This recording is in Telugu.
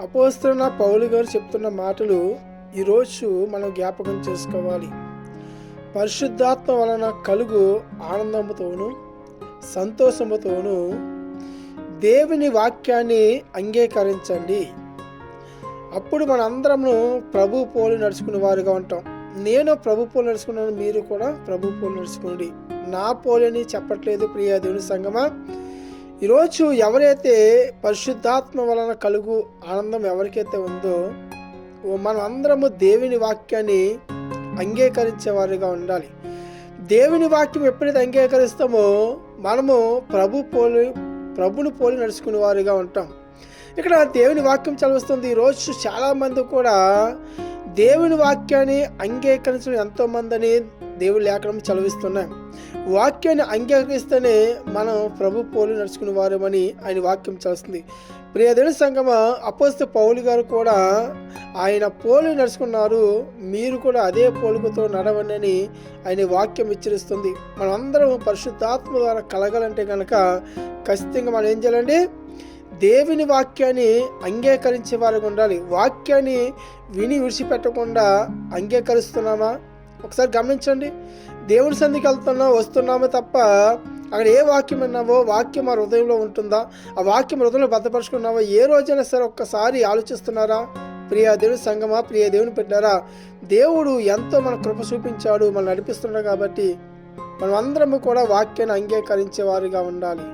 అపోస్తలుడైన పౌలు గారు చెప్తున్న మాటలు ఈరోజు మనం జ్ఞాపకం చేసుకోవాలి. పరిశుద్ధాత్మ వలన కలుగు ఆనందముతోను సంతోషముతోను దేవుని వాక్యాన్ని అంగీకరించండి. అప్పుడు మనందరము ప్రభు పోలి నడుచుకునే వారుగా ఉంటాం. నేను ప్రభు పోలి నడుచుకున్నాను, మీరు కూడా ప్రభు పోలి నడుచుకోండి. నా పోలిని చెప్పట్లేదు ప్రియ దేవుని సంగమా. ఈరోజు ఎవరైతే పరిశుద్ధాత్మ వలన కలుగు ఆనందం ఎవరికైతే ఉందో మనం అందరము దేవుని వాక్యాన్ని అంగీకరించేవారుగా ఉండాలి. దేవుని వాక్యం ఎప్పుడైతే అంగీకరిస్తామో మనము ప్రభుని పోలి నడుచుకునే వారుగా ఉంటాం. ఇక్కడ దేవుని వాక్యం చదివిస్తుంది. ఈరోజు చాలామంది కూడా దేవుని వాక్యాన్ని అంగీకరించడం ఎంతోమందిని దేవుని లేఖనం చదివిస్తున్నాయి. వాక్యాన్ని అంగీకరిస్తేనే మనం ప్రభు పోలి నడుచుకునే వారమని ఆయన వాక్యం చదువుతుంది. ప్రియ దేవుని సంగమ, అపోస్తలుడు పౌలు గారు కూడా ఆయన పోలి నడుచుకున్నారు. మీరు కూడా అదే పోలికతో నడవండి అని ఆయన వాక్యం హెచ్చరిస్తుంది. మనందరం పరిశుద్ధాత్మ ద్వారా కలగాలంటే కనుక ఖచ్చితంగా మనం ఏం చేయాలండి? దేవుని వాక్యాన్ని అంగీకరించే వారికి ఉండాలి. వాక్యాన్ని విని విడిచిపెట్టకుండా అంగీకరిస్తున్నామా? ఒకసారి గమనించండి. దేవుని సన్నిధికి వస్తున్నామో తప్ప అక్కడ ఏ వాక్యం విన్నావో వాక్యం ఆ హృదయంలో ఉంటుందా? ఆ వాక్యం హృదయంలో భద్రపరుచుకున్నావో ఏ రోజైనా సరే ఒక్కసారి ఆలోచిస్తున్నారా? ప్రియ దేవుని సంగమా, ప్రియ దేవుని పెట్టారా? దేవుడు ఎంతో మన కృప చూపించాడు, మనం నడిపిస్తున్నాడు. కాబట్టి మనం అందరము కూడా వాక్యాన్ని అంగీకరించే వారిగా ఉండాలి.